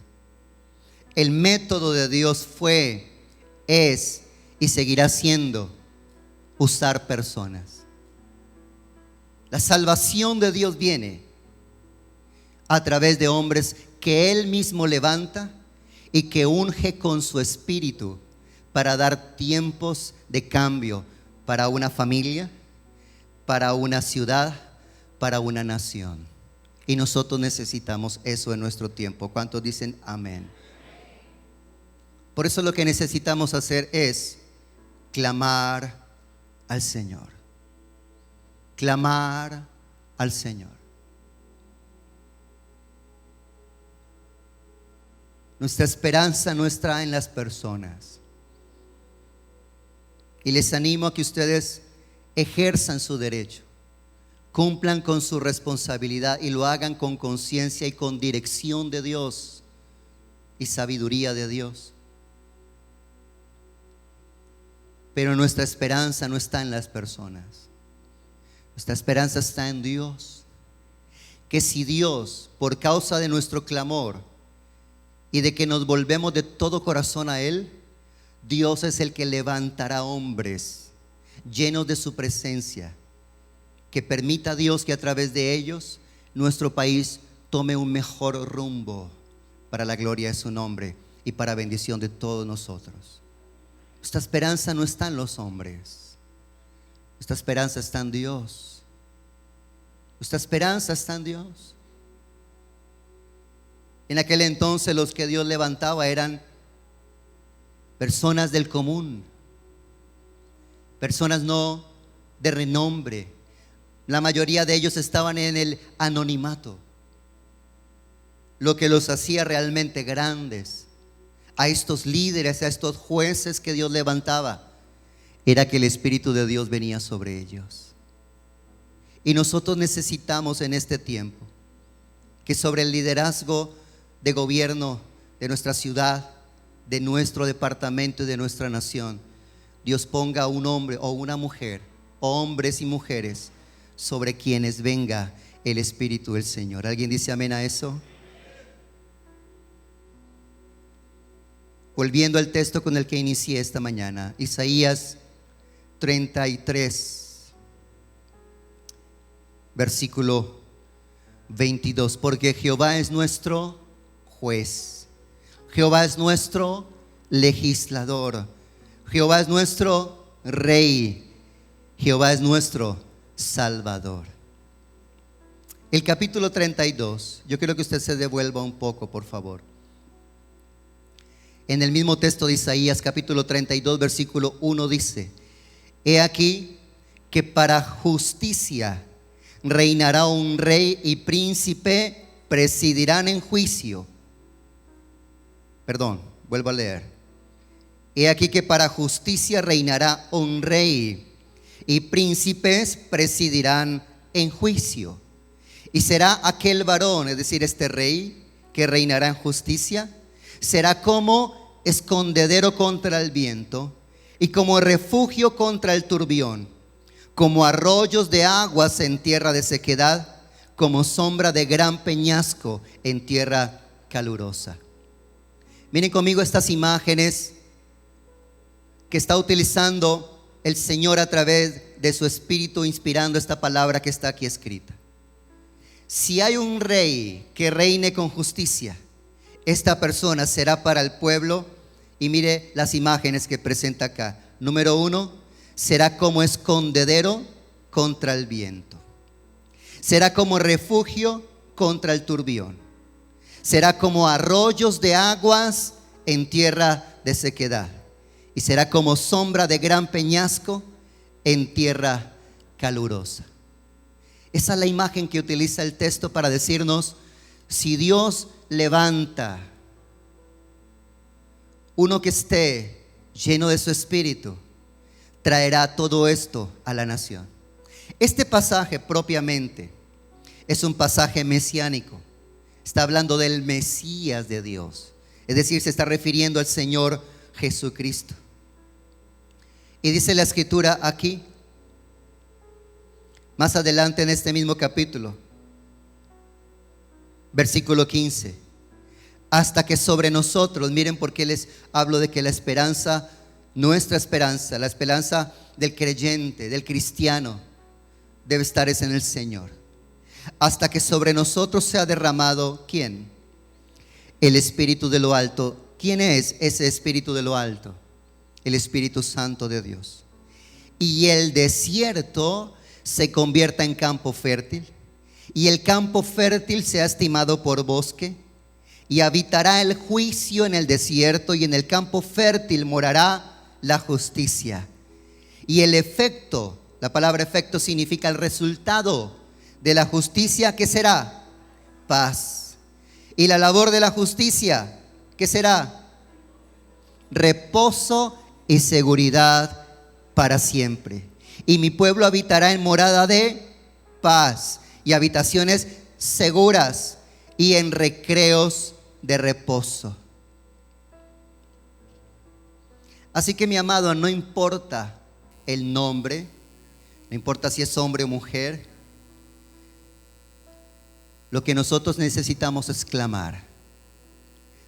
El método de Dios fue, es y seguirá siendo usar personas. La salvación de Dios viene a través de hombres que Él mismo levanta y que unge con su espíritu para dar tiempos de cambio para una familia, para una ciudad, para una nación. Y nosotros necesitamos eso en nuestro tiempo. ¿Cuántos dicen amén? Por eso lo que necesitamos hacer es clamar al Señor. Clamar al Señor. Nuestra esperanza no está en las personas. Y les animo a que ustedes ejerzan su derecho, cumplan con su responsabilidad y lo hagan con conciencia y con dirección de Dios y sabiduría de Dios. Pero nuestra esperanza no está en las personas. Nuestra esperanza está en Dios. Que si Dios, por causa de nuestro clamor y de que nos volvemos de todo corazón a Él, Dios es el que levantará hombres llenos de su presencia, que permita a Dios que a través de ellos nuestro país tome un mejor rumbo para la gloria de su nombre y para bendición de todos nosotros. Nuestra esperanza no está en los hombres. Nuestra esperanza está en Dios. Nuestra esperanza está en Dios. En aquel entonces los que Dios levantaba eran personas del común, personas no de renombre. La mayoría de ellos estaban en el anonimato. Lo que los hacía realmente grandes a estos líderes, a estos jueces que Dios levantaba, era que el Espíritu de Dios venía sobre ellos. Y nosotros necesitamos en este tiempo que sobre el liderazgo de gobierno de nuestra ciudad, de nuestro departamento y de nuestra nación, Dios ponga un hombre o una mujer, hombres y mujeres, sobre quienes venga el Espíritu del Señor. ¿Alguien dice amén a eso? Volviendo al texto con el que inicié esta mañana, Isaías 33, versículo 22. Porque Jehová es nuestro juez, Jehová es nuestro legislador, Jehová es nuestro rey, Jehová es nuestro salvador. El capítulo 32, yo quiero que usted se devuelva un poco, por favor. En el mismo texto de Isaías, capítulo 32, versículo 1 dice: he aquí que para justicia reinará un rey y príncipe presidirán en juicio. Perdón, vuelvo a leer. He aquí que para justicia reinará un rey y príncipes presidirán en juicio. Y será aquel varón, es decir, este rey que reinará en justicia, será como escondedero contra el viento y como refugio contra el turbión, como arroyos de aguas en tierra de sequedad, como sombra de gran peñasco en tierra calurosa. Miren conmigo estas imágenes que está utilizando el Señor a través de su Espíritu, inspirando esta palabra que está aquí escrita. Si hay un rey que reine con justicia, esta persona será para el pueblo. Y mire las imágenes que presenta acá. Número 1, será como escondedero contra el viento, será como refugio contra el turbión, será como arroyos de aguas en tierra de sequedad, y será como sombra de gran peñasco en tierra calurosa. Esa es la imagen que utiliza el texto para decirnos: si Dios levanta uno que esté lleno de su Espíritu, traerá todo esto a la nación. Este pasaje propiamente es un pasaje mesiánico. Está hablando del Mesías de Dios, es decir, se está refiriendo al Señor Jesucristo. Y dice la Escritura aquí, más adelante en este mismo capítulo, versículo 15: hasta que sobre nosotros, miren por qué les hablo de que la esperanza, nuestra esperanza, la esperanza del creyente, del cristiano, debe estar en el Señor. Hasta que sobre nosotros sea derramado, ¿quién? El Espíritu de lo alto. ¿Quién es ese Espíritu de lo alto? El Espíritu Santo de Dios. Y el desierto se convierta en campo fértil, y el campo fértil sea estimado por bosque. Y habitará el juicio en el desierto, y en el campo fértil morará la justicia. Y el efecto, la palabra efecto significa el resultado de la justicia, ¿qué será? Paz. Y la labor de la justicia, ¿qué será? Reposo y seguridad para siempre. Y mi pueblo habitará en morada de paz y habitaciones seguras y en recreos de reposo. Así que, mi amado, no importa el nombre, no importa si es hombre o mujer, lo que nosotros necesitamos es clamar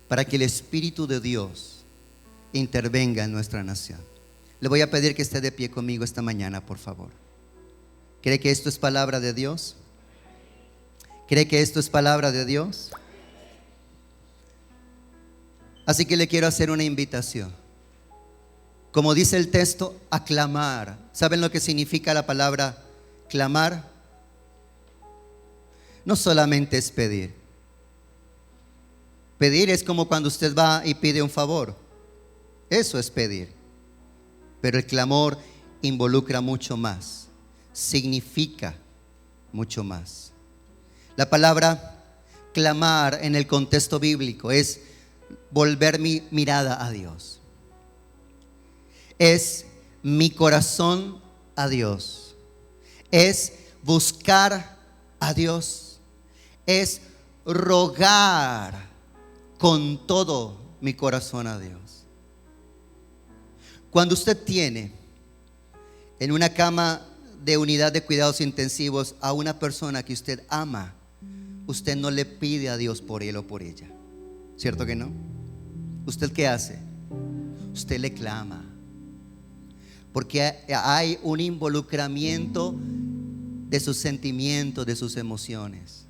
para que el Espíritu de Dios intervenga en nuestra nación. Le voy a pedir que esté de pie conmigo esta mañana, por favor. ¿Cree que esto es palabra de Dios? ¿Cree que esto es palabra de Dios? Así que le quiero hacer una invitación. Como dice el texto, a clamar. ¿Saben lo que significa la palabra clamar? No solamente es pedir. Pedir es como cuando usted va y pide un favor. Eso es pedir. Pero el clamor involucra mucho más. Significa mucho más. La palabra clamar en el contexto bíblico es volver mi mirada a Dios. Es mi corazón a Dios. Es buscar a Dios. Es rogar con todo mi corazón a Dios. Cuando usted tiene en una cama de unidad de cuidados intensivos a una persona que usted ama, usted no le pide a Dios por él o por ella, ¿cierto que no? ¿Usted qué hace? Usted le clama, porque hay un involucramiento de sus sentimientos, de sus emociones.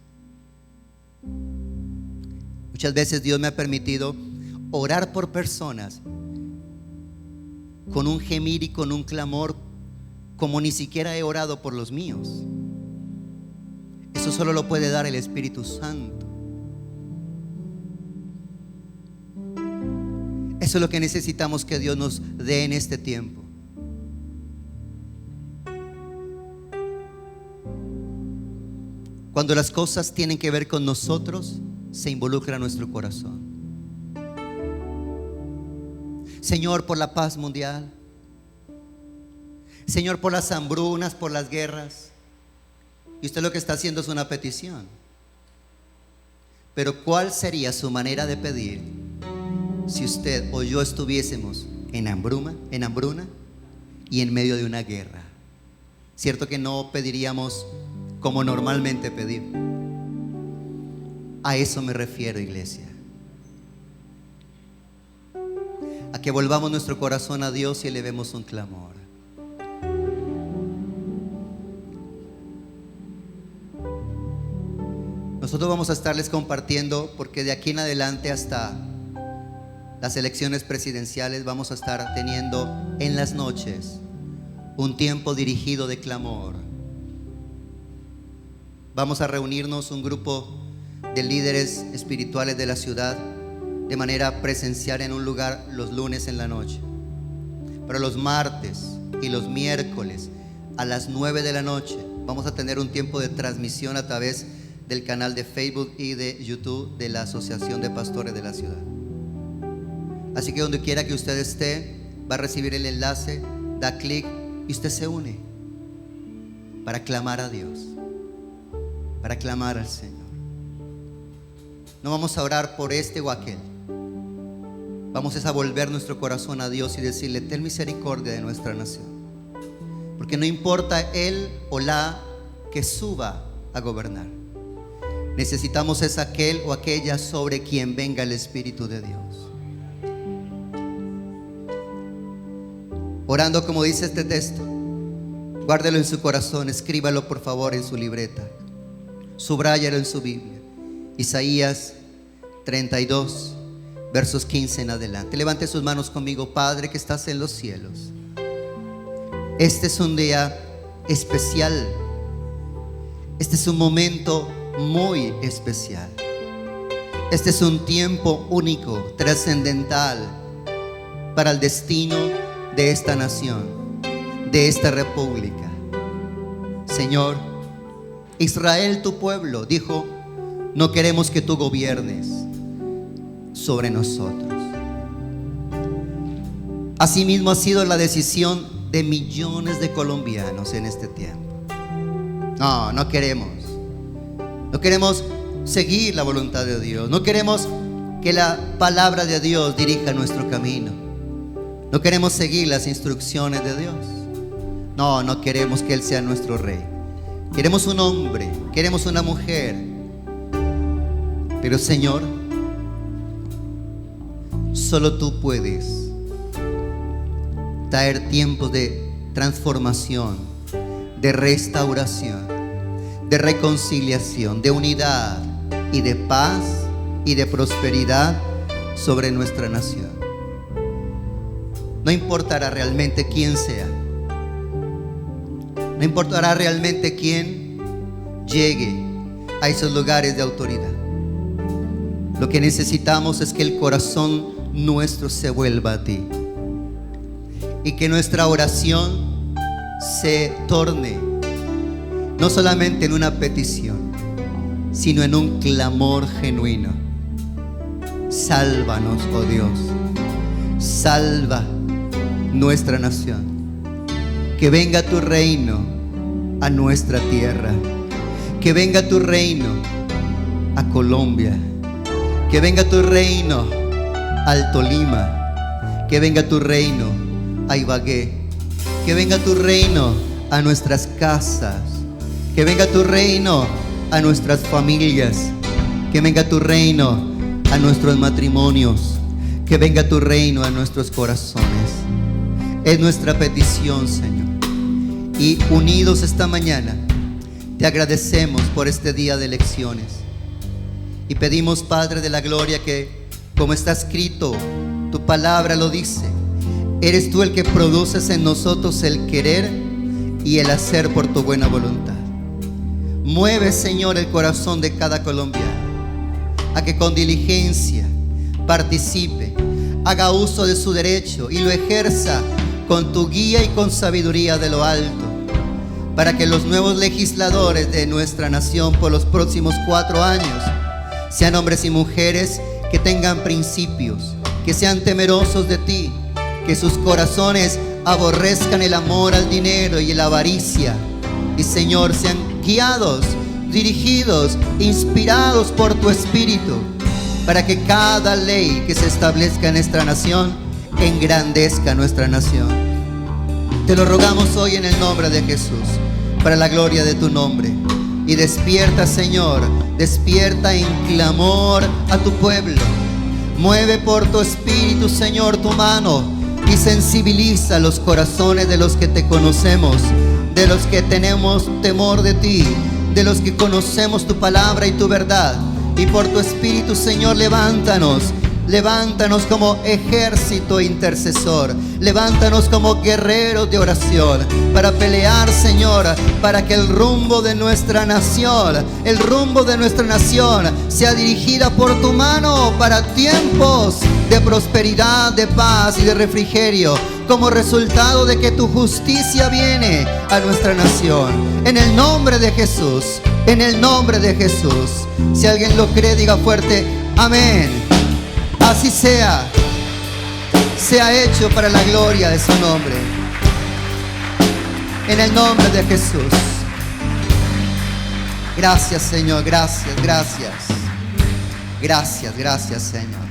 Muchas veces Dios me ha permitido orar por personas con un gemir y con un clamor como ni siquiera he orado por los míos. Eso solo lo puede dar el Espíritu Santo. Eso es lo que necesitamos que Dios nos dé en este tiempo. Cuando las cosas tienen que ver con nosotros, se involucra nuestro corazón. Señor, por la paz mundial. Señor, por las hambrunas, por las guerras. Y usted lo que está haciendo es una petición. Pero ¿cuál sería su manera de pedir si usted o yo estuviésemos en hambruna y en medio de una guerra? Cierto que no pediríamos como normalmente pedimos. A eso me refiero, iglesia. A que volvamos nuestro corazón a Dios y elevemos un clamor. Nosotros vamos a estarles compartiendo, porque de aquí en adelante hasta las elecciones presidenciales vamos a estar teniendo en las noches un tiempo dirigido de clamor. Vamos a reunirnos un grupo de líderes espirituales de la ciudad de manera presencial en un lugar los lunes en la noche. Pero los martes y los miércoles a las 9 de la noche vamos a tener un tiempo de transmisión a través del canal de Facebook y de YouTube de la Asociación de Pastores de la ciudad. Así que donde quiera que usted esté, va a recibir el enlace, da clic y usted se une para clamar a Dios, para clamar al Señor. No vamos a orar por este o aquel. Vamos a volver nuestro corazón a Dios y decirle: ten misericordia de nuestra nación. Porque no importa él o la que suba a gobernar, necesitamos es aquel o aquella sobre quien venga el Espíritu de Dios. Orando como dice este texto, guárdelo en su corazón, escríbalo por favor en su libreta, subráyalo en su Biblia. Isaías 32 versos 15 en adelante. Levante sus manos conmigo. Padre que estás en los cielos, este es un día especial. Este es un momento muy especial. Este es un tiempo único, trascendental para el destino de esta nación, de esta república. Señor, Israel, tu pueblo, dijo: no queremos que tú gobiernes sobre nosotros. Asimismo ha sido la decisión de millones de colombianos en este tiempo. No queremos. No queremos seguir la voluntad de Dios. No queremos que la palabra de Dios dirija nuestro camino. No queremos seguir las instrucciones de Dios. No queremos que Él sea nuestro rey. Queremos un hombre, queremos una mujer. Pero Señor, solo tú puedes traer tiempos de transformación, de restauración, de reconciliación, de unidad y de paz y de prosperidad sobre nuestra nación. No importará realmente quién sea, no importará realmente quién llegue a esos lugares de autoridad. Lo que necesitamos es que el corazón nuestro se vuelva a ti y que nuestra oración se torne no solamente en una petición, sino en un clamor genuino. Sálvanos, oh Dios, salva nuestra nación. Que venga tu reino a nuestra tierra. Que venga tu reino a Colombia. Que venga tu reino al Tolima. Que venga tu reino a Ibagué. Que venga tu reino a nuestras casas. Que venga tu reino a nuestras familias. Que venga tu reino a nuestros matrimonios. Que venga tu reino a nuestros corazones. Es nuestra petición, Señor. Y unidos esta mañana, te agradecemos por este día de elecciones. Y pedimos, Padre de la gloria, que como está escrito, tu palabra lo dice, eres tú el que produces en nosotros el querer y el hacer por tu buena voluntad. Mueve, Señor, el corazón de cada colombiano a que con diligencia participe, haga uso de su derecho y lo ejerza con tu guía y con sabiduría de lo alto, para que los nuevos legisladores de nuestra nación por los próximos 4 años sean hombres y mujeres que tengan principios, que sean temerosos de ti, que sus corazones aborrezcan el amor al dinero y la avaricia, y, Señor, sean guiados, dirigidos, inspirados por tu Espíritu, para que cada ley que se establezca en nuestra nación engrandezca nuestra nación. Te lo rogamos hoy en el nombre de Jesús, para la gloria de tu nombre. Y despierta, Señor, despierta en clamor a tu pueblo. Mueve por tu Espíritu, Señor, tu mano y sensibiliza los corazones de los que te conocemos, de los que tenemos temor de ti, de los que conocemos tu palabra y tu verdad. Y por tu Espíritu, Señor, levántanos. Levántanos como ejército intercesor. Levántanos como guerreros de oración para pelear, Señor, para que el rumbo de nuestra nación, sea dirigida por tu mano para tiempos de prosperidad, de paz y de refrigerio, como resultado de que tu justicia viene a nuestra nación. En el nombre de Jesús, en el nombre de Jesús. Si alguien lo cree, diga fuerte: amén. Así sea hecho para la gloria de su nombre. En el nombre de Jesús. Gracias, Señor, gracias, gracias. Gracias, gracias, Señor.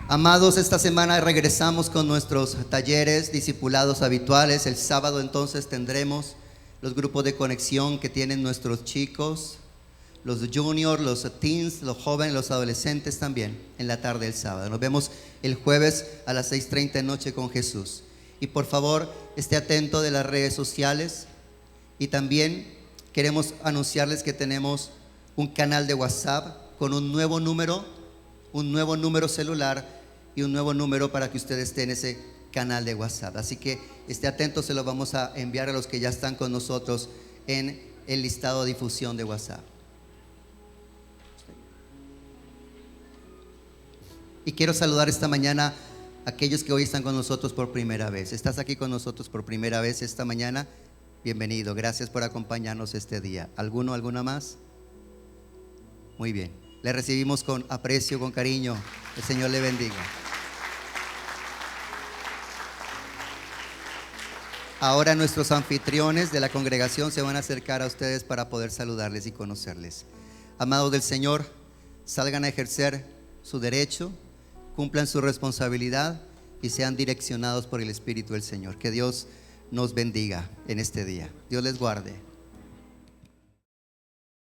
Amados, esta semana regresamos con nuestros talleres discipulados habituales. El sábado entonces tendremos los grupos de conexión que tienen nuestros chicos, los juniors, los teens, los jóvenes, los adolescentes también, en la tarde del sábado. Nos vemos el jueves a las 6:30 de noche con Jesús. Y por favor, esté atento de las redes sociales. Y también queremos anunciarles que tenemos un canal de WhatsApp con un nuevo número celular y un nuevo número para que usted esté en ese canal de WhatsApp. Así que esté atento, se lo vamos a enviar a los que ya están con nosotros en el listado de difusión de WhatsApp. Y quiero saludar esta mañana a aquellos que hoy están con nosotros por primera vez. ¿Estás aquí con nosotros por primera vez esta mañana? Bienvenido, gracias por acompañarnos este día. ¿Alguno, alguna más? Muy bien, le recibimos con aprecio, con cariño. El Señor le bendiga. Ahora nuestros anfitriones de la congregación se van a acercar a ustedes para poder saludarles y conocerles. Amados del Señor, salgan a ejercer su derecho, cumplan su responsabilidad y sean direccionados por el Espíritu del Señor. Que Dios nos bendiga en este día. Dios les guarde.